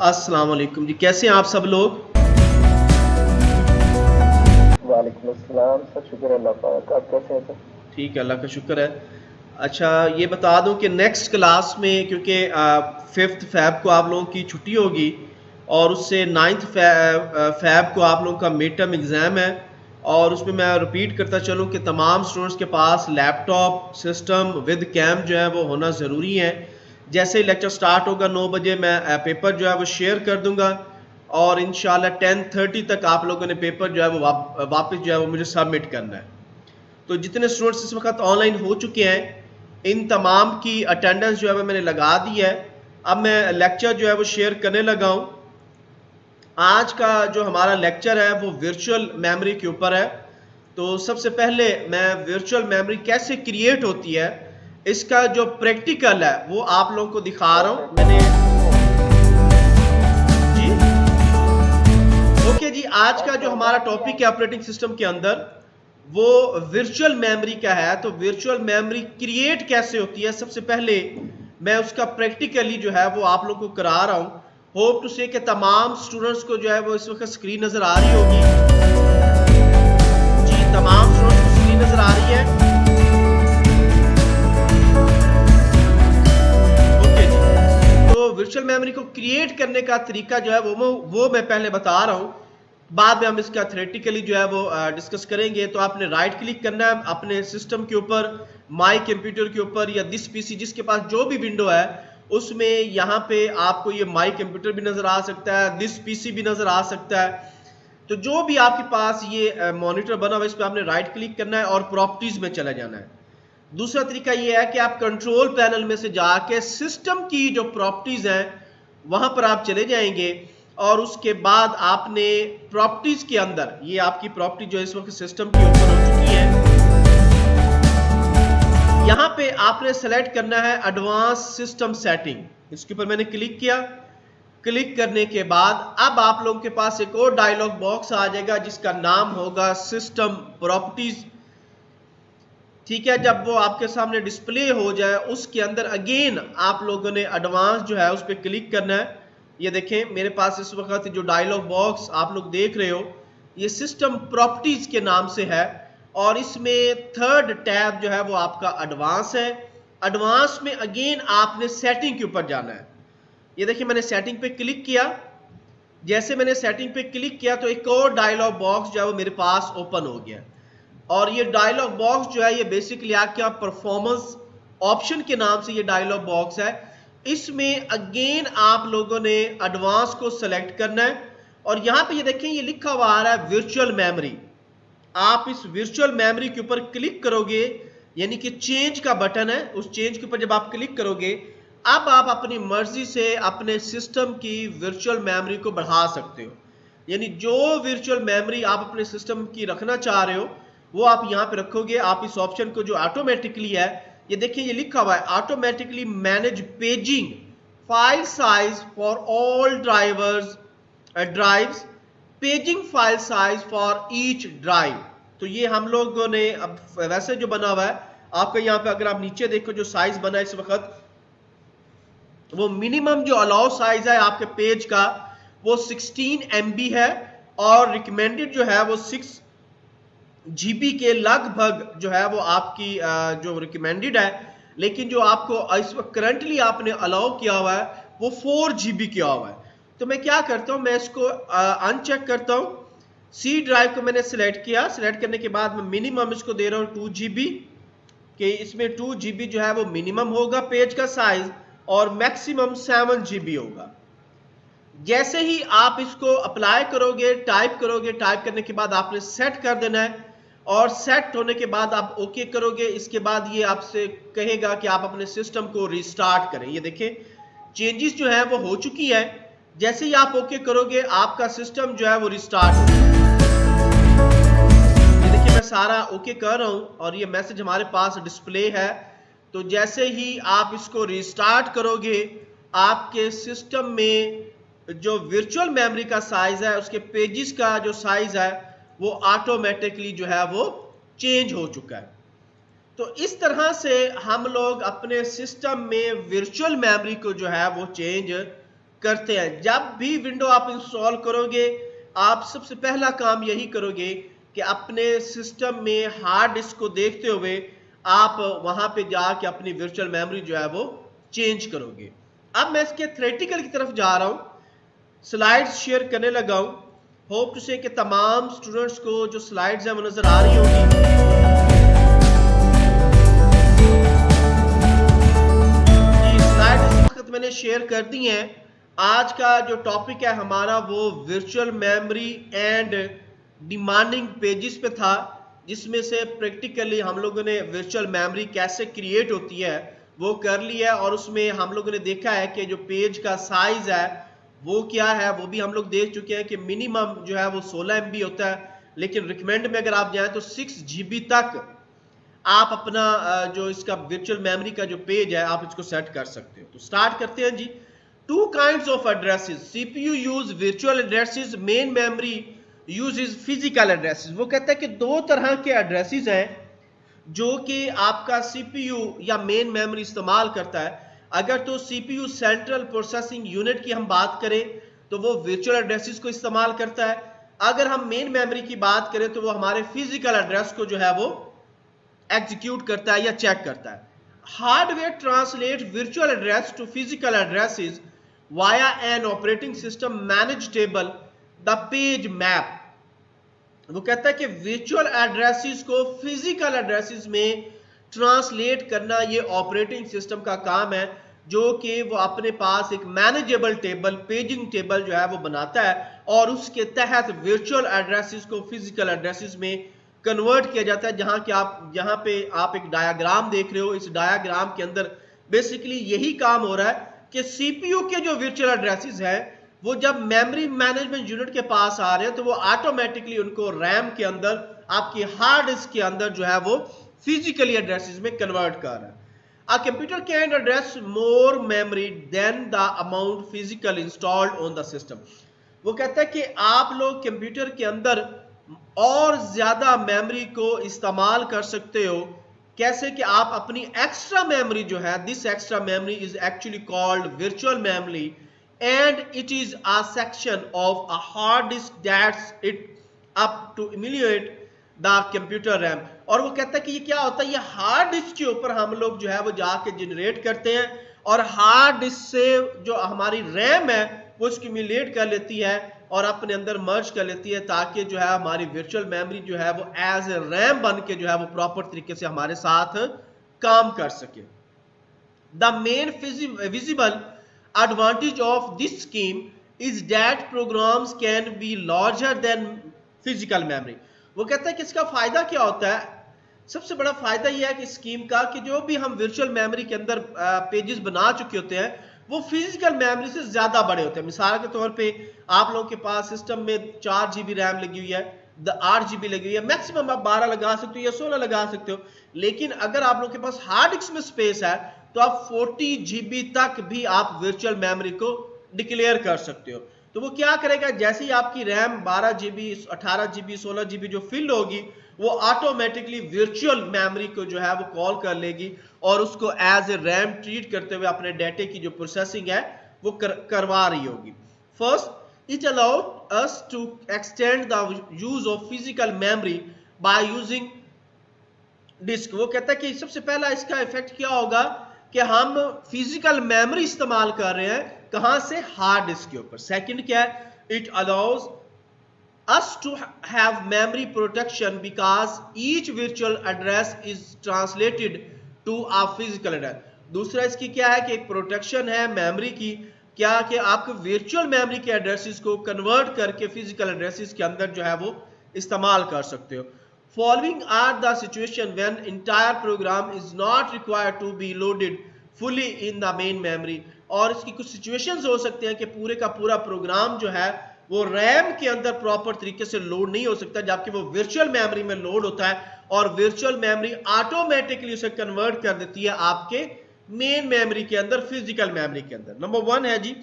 अस्सलाम वालेकुम जी, कैसे हैं आप सब लोग? वालेकुम अस्सलाम सर, शुक्र अल्लाह पाक। आप कैसे हैं सर? ठीक है, अल्लाह का शुक्र है। अच्छा, ये बता दूं कि नेक्स्ट क्लास में क्योंकि 5th फैब को आप लोगों की छुट्टी होगी और उससे 9th फैब को आप लोगों का मिड टर्म एग्ज़ाम है। और उसमें मैं रिपीट करता चलूं कि तमाम स्टूडेंट्स के पास लैपटॉप सिस्टम विद कैम जो है वो होना ज़रूरी है। जैसे ही लेक्चर स्टार्ट होगा 9 बजे मैं पेपर जो है वो शेयर कर दूंगा और इंशाल्लाह 10:30 तक आप लोगों ने पेपर जो है वो वापस जो है वो मुझे सबमिट करना है। तो जितने स्टूडेंट्स इस वक्त ऑनलाइन हो चुके हैं इन तमाम की अटेंडेंस जो है वो मैंने लगा दी है। अब मैं लेक्चर जो है वो शेयर करने लगा हूं। आज का जो हमारा लेक्चर है वो वर्चुअल मेमोरी के ऊपर है। तो सबसे पहले मैं वर्चुअल मेमोरी कैसे क्रिएट होती है इसका जो प्रैक्टिकल है वो आप लोगों को दिखा रहा हूं मैंने। जी ओके जी, आज का जो हमारा टॉपिक है ऑपरेटिंग सिस्टम के अंदर वो वर्चुअल मेमोरी का है। तो वर्चुअल मेमोरी क्रिएट कैसे होती है सबसे पहले मैं उसका प्रैक्टिकली जो है वो आप लोगों को करा रहा हूं। होप टू से कि तमाम स्टूडेंट्स को जो है वो इस वक्त स्क्रीन नजर आ रही होगी। जी, तमाम स्टूडेंट्स को स्क्रीन नजर आ रही है। ओके जी, तो वर्चुअल मेमोरी को क्रिएट करने का तरीका जो है वो मैं पहले बता रहा हूं। बाद में हम इसका थ्योरेटिकली जो है वो डिस्कस करेंगे। तो आपने राइट क्लिक करना है अपने सिस्टम के ऊपर, माई कंप्यूटर के ऊपर या दिस पीसी जिसके पास जो भी विंडो है उसमें यहाँ पे आपको ये माई कंप्यूटर भी नजर आ सकता है, दिस पीसी भी नजर आ सकता है। तो जो भी आपके पास ये मॉनिटर बना हुआ है इस पर आपने राइट क्लिक करना है और प्रॉपर्टीज में चला जाना है। दूसरा तरीका ये है कि आप कंट्रोल पैनल में से जाके सिस्टम की जो प्रॉपर्टीज हैं वहां पर आप चले जाएंगे और उसके बाद आपने प्रॉपर्टीज के अंदर ये आपकी प्रॉपर्टी जो इस वक्त सिस्टम के ऊपर हो चुकी है, यहां पे आपने सेलेक्ट करना है एडवांस सिस्टम सेटिंग। इसके ऊपर मैंने क्लिक किया। क्लिक करने के बाद अब आप लोगों के पास एक और डायलॉग बॉक्स आ जाएगा जिसका नाम होगा सिस्टम प्रॉपर्टीज। ठीक है, जब वो आपके सामने डिस्प्ले हो जाए उसके अंदर अगेन आप लोगों ने एडवांस जो है उस पर क्लिक करना है। ये देखें मेरे पास इस वक्त जो डायलॉग बॉक्स आप लोग देख रहे हो ये सिस्टम प्रॉपर्टीज के नाम से है और इसमें थर्ड टैब जो है वो आपका एडवांस है। एडवांस में अगेन आपने सेटिंग के ऊपर जाना है। ये देखिए मैंने सेटिंग पे क्लिक किया। जैसे मैंने सेटिंग पे क्लिक किया तो एक और डायलॉग बॉक्स जो है वो मेरे पास ओपन हो गया और ये डायलॉग बॉक्स जो है ये बेसिकली आपका परफॉर्मेंस ऑप्शन के नाम से ये डायलॉग बॉक्स है। इसमें अगेन आप लोगों ने एडवांस को सेलेक्ट करना है और यहां पे ये देखें ये लिखा हुआ आ रहा है वर्चुअल मेमोरी। आप इस वर्चुअल मेमोरी के ऊपर क्लिक करोगे यानी कि चेंज का बटन है, उस चेंज के ऊपर जब आप क्लिक करोगे अब आप अपनी मर्जी से अपने सिस्टम की वर्चुअल मेमोरी को बढ़ा सकते हो। यानी जो वर्चुअल मेमोरी आप अपने सिस्टम की रखना चाह रहे हो वो आप यहां पे रखोगे। आप इस ऑप्शन को जो ऑटोमेटिकली है ये देखिए ये लिखा हुआ है automatically manage paging file size for all drives paging file size for each drive. तो ये हम लोगों ने अब वैसे जो बना हुआ है आपका यहाँ पे अगर आप नीचे देखो जो साइज बना है इस वक्त वो मिनिमम जो अलाउ साइज है आपके पेज का वो 16 MB है और रिकमेंडेड जो है वो 6 GB के लगभग जो है वो आपकी जो रिकमेंडेड है। लेकिन जो आपको इस वक्त करंटली आपने अलाउ किया हुआ है वो 4 GB किया हुआ है। तो मैं क्या करता हूं मैं इसको अनचेक करता हूं। सी ड्राइव को मैंने सिलेक्ट किया। सिलेक्ट करने के बाद मैं मिनिमम इसको दे रहा हूं 2 GB कि इसमें 2 GB जो है वो मिनिमम होगा पेज का साइज और मैक्सिमम 7 GB होगा। जैसे ही आप इसको अप्लाई करोगे टाइप करने के बाद आपने सेट कर देना है और सेट होने के बाद आप ओके करोगे। इसके बाद ये आपसे कहेगा कि आप अपने सिस्टम को रिस्टार्ट करें। ये देखें चेंजेस जो है वो हो चुकी है। जैसे ही आप ओके करोगे आपका सिस्टम जो है वो रिस्टार्ट हो जाएगा। ये देखिए मैं सारा ओके कर रहा हूं और ये मैसेज हमारे पास डिस्प्ले है। तो जैसे ही आप इसको रिस्टार्ट करोगे आपके सिस्टम में जो वर्चुअल मेमोरी का साइज है उसके पेजेस का जो साइज है वो ऑटोमेटिकली जो है वो चेंज हो चुका है। तो इस तरह से हम लोग अपने सिस्टम में वर्चुअल मेमोरी को जो है वो चेंज करते हैं। जब भी विंडो आप इंस्टॉल करोगे, आप सबसे पहला काम यही करोगे कि अपने सिस्टम में हार्ड डिस्क को देखते हुए आप वहां पे जाके अपनी वर्चुअल मेमोरी जो है वो चेंज करोगे। अब मैं इसके थ्योरेटिकल की तरफ जा रहा हूं, स्लाइड्स शेयर करने लगा हूं। होप टू से कि तमाम स्टूडेंट्स को जो स्लाइड्स हैं वो नजर आ रही होगी। स्लाइड इस वक्त मैंने शेयर कर दी हैं। आज का जो टॉपिक है हमारा वो virtual memory and demanding pages पे था, जिसमें से प्रैक्टिकली हम लोगों ने वर्चुअल मेमोरी कैसे क्रिएट होती है वो कर लिया है, और उसमें हम लोगों ने देखा है कि जो पेज का साइज है वो क्या है, वो भी हम लोग देख चुके हैं कि मिनिमम जो है वो 16 MB होता है, लेकिन रिकमेंड में अगर आप जाएं तो 6 GB तक आप अपना जो इसका वर्चुअल मेमोरी का जो पेज है आप इसको सेट कर सकते हो। तो स्टार्ट करते हैं जी। Two kinds of addresses, CPU use virtual addresses, main memory uses physical addresses. वो कहता है कि दो तरह के एड्रेसेस हैं जो कि आपका सीपीयू या मेन मेमोरी इस्तेमाल करता है। अगर तो सीपीयू सेंट्रल प्रोसेसिंग यूनिट की हम बात करें तो वो वर्चुअल एड्रेसेस को इस्तेमाल करता है। अगर हम मेन मेमोरी की बात करें तो वो हमारे फिजिकल एड्रेस को जो है वो एग्जीक्यूट करता है या चेक करता है। Hardware translate virtual address to physical addresses via an operating system manage table the page map. वो कहता है कि वर्चुअल एड्रेसेस को फिजिकल एड्रेसेस में ट्रांसलेट करना ये ऑपरेटिंग सिस्टम का काम है, जो कि वो अपने पास एक मैनेजेबल टेबल, पेजिंग टेबल जो है वो बनाता है, और उसके तहत वर्चुअल एड्रेसेस को फिजिकल एड्रेसेस में कन्वर्ट किया जाता है। जहां कि आप यहाँ पे आप एक डायग्राम देख रहे हो, इस डायग्राम के अंदर बेसिकली यही काम हो रहा है कि सीपीयू के जो वर्चुअल एड्रेसेस हैं वो जब मेमोरी मैनेजमेंट यूनिट के पास आ रहे हैं तो वो ऑटोमेटिकली उनको रैम के अंदर, आपकी हार्ड डिस्क के अंदर जो है वो फिजिकली एड्रेसेस में कन्वर्ट कर रहा है। A computer can address more memory than the amount physically installed on the system। वो कहता है कि आप लोग कंप्यूटर के अंदर और ज्यादा मेमोरी को इस्तेमाल कर सकते हो। कैसे कि आप अपनी एक्स्ट्रा मेमोरी जो है, this extra memory is actually called virtual memory and it is a section of a hard disk that's it up to emulate the computer RAM। और वो कहता है कि ये क्या होता है, ये हार्ड डिस्क के ऊपर हम लोग जो है वो जाके जनरेट करते हैं, और हार्ड डिस्क से जो हमारी रैम है वो उसको इम्यूलेट कर लेती है और अपने अंदर मर्ज कर लेती है, ताकि जो है हमारी वर्चुअल मेमोरी जो है वो एज ए रैम बन के जो है वो प्रॉपर तरीके से हमारे साथ काम कर सके। The main visible advantage of this scheme is that programs can be larger than physical memory। वो कहता है कि इसका फायदा क्या होता है। सबसे बड़ा फायदा यह है कि स्कीम का कि जो भी हम वर्चुअल मेमोरी के अंदर पेजेस बना चुके होते हैं वो फिजिकल मेमोरी से ज्यादा बड़े होते हैं। मिसाल के तौर पे आप लोगों के पास सिस्टम में 4 GB रैम लगी हुई है, 8 GB लगी हुई है, मैक्सिमम आप 12 लगा सकते हो या 16 लगा सकते हो, लेकिन अगर आप लोगों के पास हार्ड डिस्क में स्पेस है तो आप 40 GB तक भी आप वर्चुअल मेमोरी को डिक्लेयर कर सकते हो। तो वो क्या करेगा, जैसे ही आपकी रैम 12 GB, 18 GB, 16 GB जो फिल होगी वो ऑटोमेटिकली वर्चुअल मेमोरी को जो है वो कॉल कर लेगी और उसको एज ए रैम ट्रीट करते हुए अपने डाटे की जो प्रोसेसिंग है वो करवा रही होगी। First, it allowed us to extend the use of physical memory by using disk. वो कहता है कि सबसे पहला इसका इफेक्ट क्या होगा कि हम फिजिकल मेमोरी इस्तेमाल कर रहे हैं, कहां से, हार्ड डिस्क के ऊपर। सेकंड क्या है, it allows us to have memory protection because each virtual address is translated to a physical address। दूसरा इसकी क्या है कि एक प्रोटेक्शन है मेमोरी की, क्या कि आप वर्चुअल मेमोरी के एड्रेसेस को कन्वर्ट करके फिजिकल एड्रेसेस के अंदर जो है वो इस्तेमाल कर सकते हो। Following are the situation when entire program is not required to be loaded fully in the main memory। और इसकी कुछ सिचुएशंस हो सकते हैं कि पूरे का पूरा प्रोग्राम जो है वो रैम के अंदर प्रॉपर तरीके से लोड नहीं हो सकता, जबकि वो वर्चुअल मेमोरी में लोड होता है और वर्चुअल मेमोरी ऑटोमेटिकली उसे कन्वर्ट कर देती है आपके मेन मेमोरी के अंदर, फिजिकल मेमोरी के अंदर। नंबर 1 है जी,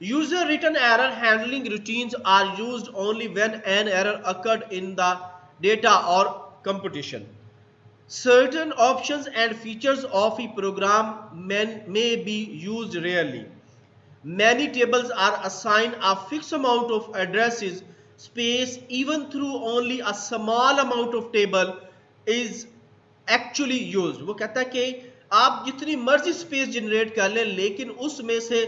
user written error handling routines are used only when an error occurred in the data और computation. Certain options and features of a program may be used rarely। Many tables are assigned a fixed amount of addresses space even through only a small amount of table is actually used. वो कहता है कि आप जितनी मर्जी space generate कर लें, लेकिन उसमें से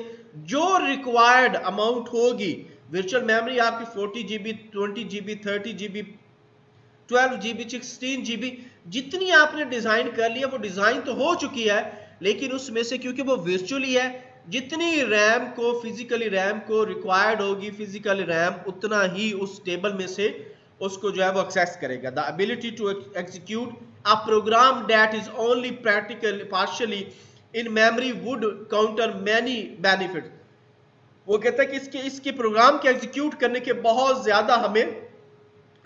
जो रिक्वायर्ड अमाउंट होगी, वर्चुअल मेमोरी आपकी 40 GB, 20 GB, 30 GB, 12 GB, 16 GB, जितनी आपने डिजाइन कर लिया वो डिजाइन तो हो चुकी है, लेकिन उसमें से क्योंकि वो वर्चुअली है, जितनी रैम को फिजिकली रैम को रिक्वायर्ड होगी फिजिकली रैम, उतना ही उस टेबल में से उसको जो है वो एक्सेस करेगा. The ability to execute a program that is only practical partially in memory would counter many benefits. वो कहता है कि इसके प्रोग्राम के एग्जीक्यूट करने के बहुत ज्यादा हमें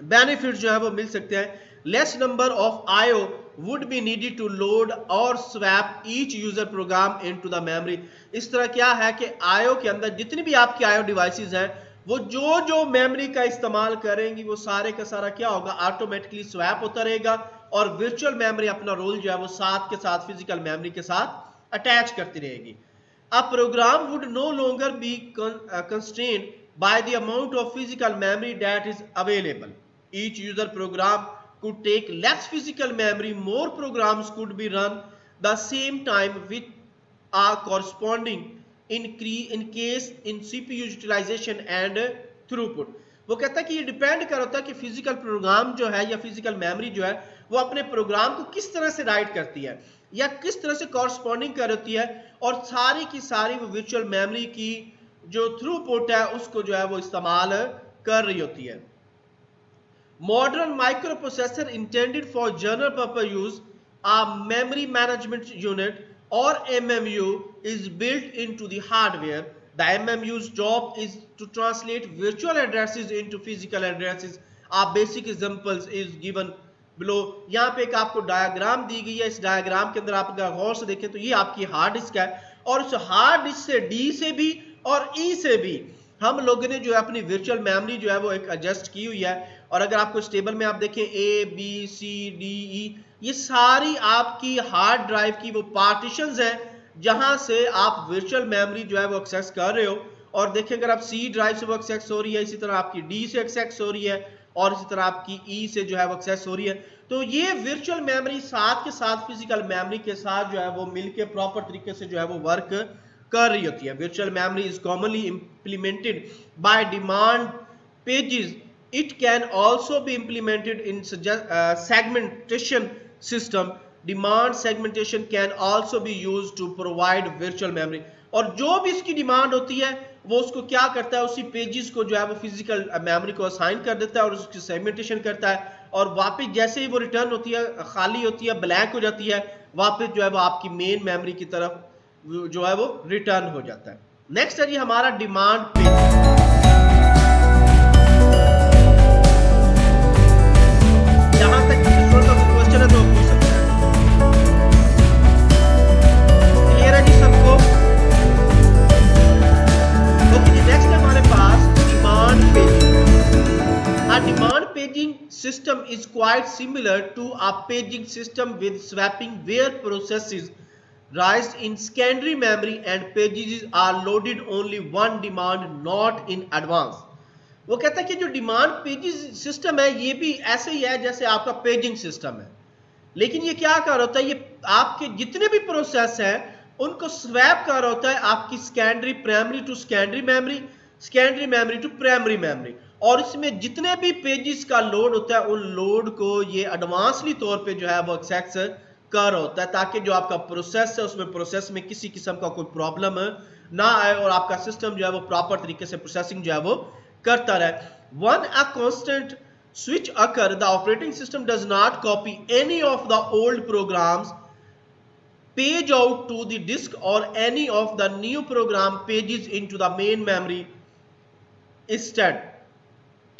बेनिफिट जो है वो मिल सकते हैं. Less number of IO would be needed to load or swap each user program into the memory. इस तरह क्या है कि IO के अंदर जितनी भी आपकी IO डिवाइसेस हैं, वो जो मेमोरी का इस्तेमाल करेंगी वो सारे का सारा क्या होगा, ऑटोमेटिकली स्वैप होता रहेगा और वर्चुअल मेमोरी अपना रोल जो है वो साथ के साथ फिजिकल मेमोरी के साथ अटैच करती रहेगी. A program would no longer be constrained by the amount of physical memory that is available. Each user program could take less physical memory. More programs could be run the same time with a corresponding increase in CPU utilization and throughput. वो कहता है कि ये depend करता है कि physical programme जो है या फिजिकल मेमोरी जो है वो अपने प्रोग्राम को किस तरह से राइट करती है या किस तरह से कॉरस्पॉन्डिंग करती है, और सारी की सारी वो वर्चुअल मेमोरी की जो थ्रूपुट है उसको जो है वो इस्तेमाल कर रही होती है. Modern microprocessor intended for general purpose use, a memory management unit or MMU is built into the hardware. The MMU's job is to translate virtual addresses into physical addresses. A basic examples is given below. यहाँ पे एक आपको diagram दी गई है. इस diagram के अंदर आप अगर गौर से देखें तो ये आपकी हार्ड डिस्क है, और उस हार्ड डिस्क से D से भी और E से भी हम लोगों ने जो है अपनी वर्चुअल मेमोरी जो है वो एक एडजस्ट की हुई है. और अगर आपको इस टेबल में आप देखें A, B, C, D, E, ये सारी आपकी हार्ड ड्राइव की वो पार्टीशंस हैं जहां से आप वर्चुअल मेमोरी जो है वो एक्सेस कर रहे हो. और देखिए अगर आप C ड्राइव से वो एक्सेस हो रही है, इसी तरह आपकी D से एक्सेस हो रही है, और इसी तरह आपकी E से जो है वो एक्सेस हो रही है. तो ये वर्चुअल मेमोरी साथ के साथ फिजिकल मेमोरी के साथ जो है वो मिलके प्रॉपर तरीके से जो है वो वर्क कर रही होती है. Virtual memory is commonly implemented bye demand pages. It can also be implemented in segmentation system. Demand segmentation can also be used to provide virtual memory. और जो भी इसकी डिमांड होती है वो उसको क्या करता है, उसी पेजेस को जो है वो फिजिकल मेमोरी को असाइन कर देता है और उसकी सेगमेंटेशन करता है, और वापस जैसे ही वो रिटर्न होती है, खाली होती है, ब्लैंक हो जाती है, वापस जो है वो आपकी मेन मेमोरी की तरफ जो है वो रिटर्न हो जाता है. नेक्स्ट है जी हमारा डिमांड पेज. यहां तक क्वेश्चन है तो पूछ सकते हैं. क्लियर है जी सबको? ओके जी, नेक्स्ट है हमारे पास demand paging. A demand paging system is quite similar to a paging system with swapping, where processes raised in secondary memory and pages are loaded only one demand, not in advance. वो कहता है कि जो demand paging system है ये भी ऐसे ही है जैसे आपका पेजिंग सिस्टम है, लेकिन ये क्या कर होता है, ये आपके जितने भी प्रोसेस हैं उनको स्वैप कर होता है आपकी secondary primary to secondary memory, secondary memory to primary memory, और इसमें जितने भी पेजेस का लोड होता है उन लोड को ये एडवांसली तौर पे जो है वो एक्सेस कर होता है, ताकि जो आपका प्रोसेस है उसमें प्रोसेस में किसी किस्म का कोई प्रॉब्लम ना आए और आपका सिस्टम जो है वो प्रॉपर तरीके से प्रोसेसिंग जो है वो करता रहे. When a constant switch occur, the operating system does not copy any of the old programs page out to the disk or any of the new program pages into the main memory. Instead,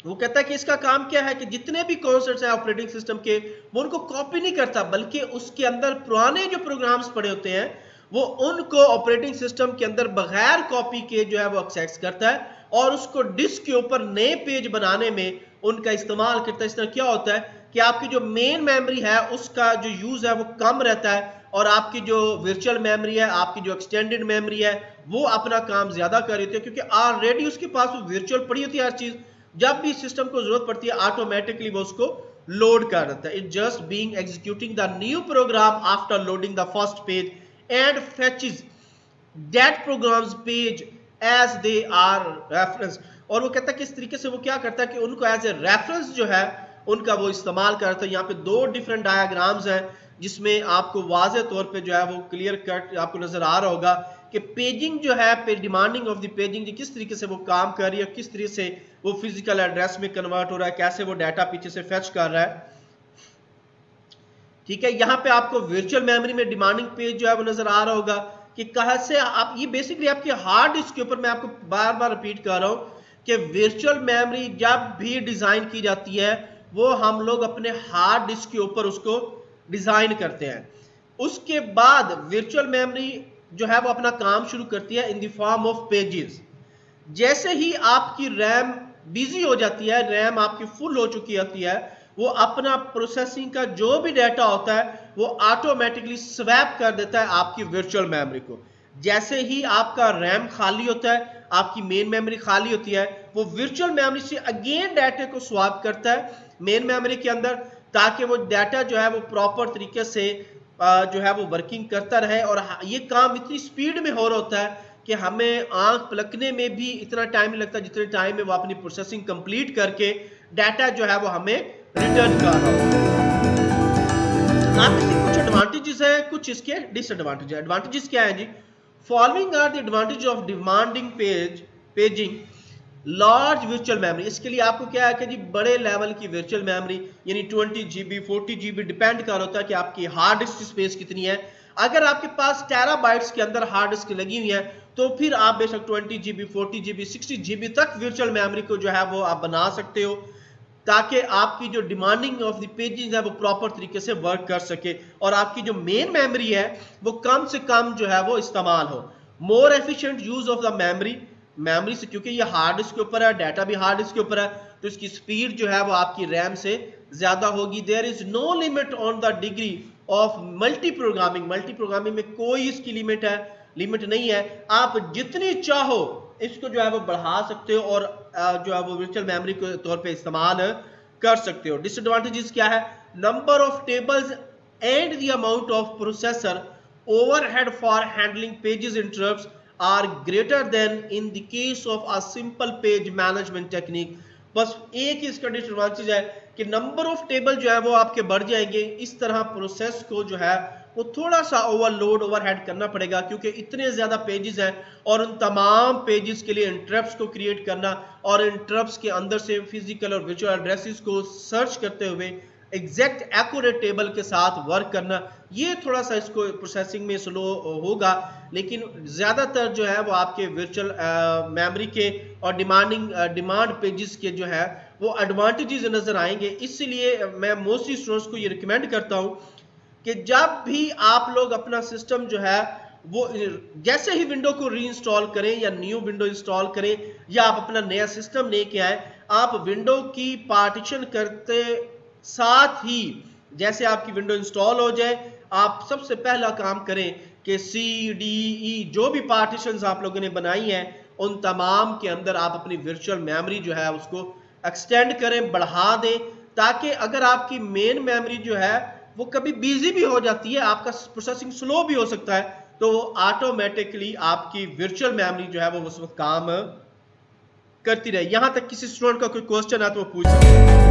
वो कहता है कि इसका काम क्या है कि जितने भी कॉन्सेप्ट्स हैं ऑपरेटिंग सिस्टम के वो उनको कॉपी नहीं करता, बल्कि उसके अंदर पुराने जो प्रोग्राम्स पड़े होते हैं वो उनको ऑपरेटिंग सिस्टम के अंदर बगैर कॉपी के जो है वो एक्सेस करता है और उसको डिस्क के ऊपर नए पेज बनाने में उनका इस्तेमाल करता है. इस तरह क्या होता है कि आपकी जो मेन मेमोरी है उसका जो यूज है वो कम रहता है, और आपकी जो वर्चुअल मेमोरी है, आपकी जो एक्सटेंडेड मेमोरी है, वो अपना काम ज्यादा कर रही होती है, क्योंकि ऑलरेडी उसके पास वो वर्चुअल पड़ी होती है हर चीज। जब भी सिस्टम को जरूरत पड़ती है ऑटोमेटिकली वो उसको लोड कर देता है। It just being executing the new program after loading the first page and fetches that programs page as they are reference. और वो कहता है कि इस तरीके से वो क्या करता है कि उनको एज ए रेफरेंस जो है उनका वो इस्तेमाल करता है। यहाँ पे दो डिफरेंट डायग्राम्स हैं जिसमें आपको वाज़े तौर पे जो है वो क्लियर कट आपको नजर आ रहा होगा कि पेजिंग जो है डिमांडिंग ऑफ द पेजिंग किस तरीके से वो काम कर रही है, किस तरीके से वो फिजिकल एड्रेस में कन्वर्ट हो रहा है, कैसे वो डाटा पीछे से फेच कर रहा है। ठीक है, यहाँ पे आपको वर्चुअल मेमोरी में डिमांडिंग पेज जो है वो नजर आ रहा होगा कि कहां से आप, ये बेसिकली आपके हार्ड डिस्क के ऊपर, मैं आपको बार बार रिपीट कर रहा हूं कि वर्चुअल मेमोरी जब भी डिजाइन की जाती है वो हम लोग अपने हार्ड डिस्क के ऊपर उसको डिजाइन करते हैं। उसके बाद वर्चुअल मेमोरी जो है वो अपना काम शुरू करती है in the form of pages. जैसे ही आपकी रैम बिजी हो जाती है, रैम आपकी फुल हो चुकी होती है, वो अपना प्रोसेसिंग का जो भी डाटा होता है वो ऑटोमेटिकली स्वैप कर देता है आपकी वर्चुअल मेमोरी को। जैसे ही आपका रैम खाली होता है, आपकी मेन मेमोरी खाली होती है, वो वर्चुअल मेमोरी से अगेन डाटा को स्वैप करता है मेन मेमोरी के अंदर, ताकि वो डाटा जो है वो प्रॉपर तरीके से जो है वो वर्किंग करता रहे। और ये काम इतनी स्पीड में हो रहा होता है कि हमें आंख पलकने में भी इतना टाइम नहीं लगता जितने टाइम में वो अपनी प्रोसेसिंग कंप्लीट करके डाटा जो है वो हमें रिटर्न कर रहा होता है। आप इसके कुछ एडवांटेजेस हैं, कुछ इसके डिसएडवांटेज। एडवांटेजेस क्या है जी? Following are the advantage of demanding paging large virtual memory. इसके लिए आपको क्या है कि जी बड़े लेवल की वर्चुअल मेमोरी यानी 20 GB 40 GB डिपेंड कर होता है कि आपकी हार्ड डिस्क स्पेस कितनी है। अगर आपके पास टेराबाइट्स के अंदर हार्ड डिस्क लगी हुई है तो फिर आप बेशक 20 GB 40 GB 60 GB तक वर्चुअल मेमोरी को जो है वो आप बना सकते हो, ताकि आपकी जो डिमांडिंग ऑफ द पेजेस है वो प्रॉपर तरीके से वर्क कर सके और आपकी जो मेन मेमोरी है वो कम से कम जो है वो इस्तेमाल हो। More efficient use of the memory से, क्योंकि ये हार्ड डिस्क के ऊपर है, डाटा भी हार्ड डिस्क के ऊपर है, तो इसकी स्पीड जो है वो आपकी रैम से ज्यादा होगी। There is no limit on the degree of multiprogramming में कोई इसकी लिमिट नहीं है। आप जितनी चाहो इसको जो है वो बढ़ा सकते हो और जो है वो वर्चुअल मेमोरी के तौर पे इस्तेमाल कर सकते हो। डिसएडवांटेजेस क्या है? Number of tables and the amount of processor overhead for handling pages interrupts are greater than in the case of a simple page management technique. बस एक ही इसका डिसएडवांटेज है कि नंबर ऑफ टेबल जो है वो आपके बढ़ जाएंगे। इस तरह प्रोसेस को जो है वो थोड़ा सा ओवरहेड करना पड़ेगा, क्योंकि इतने ज्यादा पेजेस हैं और उन तमाम पेजेस के लिए इंटरप्ट्स को क्रिएट करना और इंटरप्ट्स के अंदर से फिजिकल और वर्चुअल एड्रेसेस को सर्च करते हुए एग्जैक्ट एक्यूरेट टेबल के साथ वर्क करना, ये थोड़ा सा इसको प्रोसेसिंग में स्लो होगा। लेकिन ज्यादातर जो है वो आपके वर्चुअल मेमोरी के और डिमांड पेजेस के जो है वो एडवांटेजेस नजर आएंगे। इसलिए मैं मोस्टली स्टूडेंट्स को ये रिकमेंड करता हूं कि जब भी आप लोग अपना सिस्टम जो है वो जैसे ही विंडो को रीइंस्टॉल करें या न्यू विंडो इंस्टॉल करें या आप अपना नया सिस्टम लेके आए, आप विंडो की पार्टीशन करते साथ ही जैसे आपकी विंडो इंस्टॉल हो जाए, आप सबसे पहला काम करें कि CDE जो भी पार्टीशंस आप लोगों ने बनाई हैं उन तमाम के अंदर आप अपनी वर्चुअल मेमोरी जो है उसको एक्सटेंड करें, बढ़ा दें, ताकि अगर आपकी मेन मेमोरी जो है वो कभी बिजी भी हो जाती है, आपका प्रोसेसिंग स्लो भी हो सकता है, तो वो ऑटोमेटिकली आपकी वर्चुअल मेमोरी जो है वो उस वक्त काम करती रहे। यहां तक किसी स्टूडेंट का कोई क्वेश्चन है तो वो पूछ सकते हैं।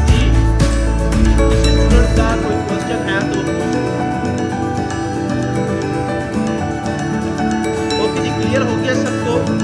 जी, किसी स्टूडेंट का कोई क्वेश्चन है तो वो पूछ सकते हैं। ओके जी, क्लियर हो गया सबको?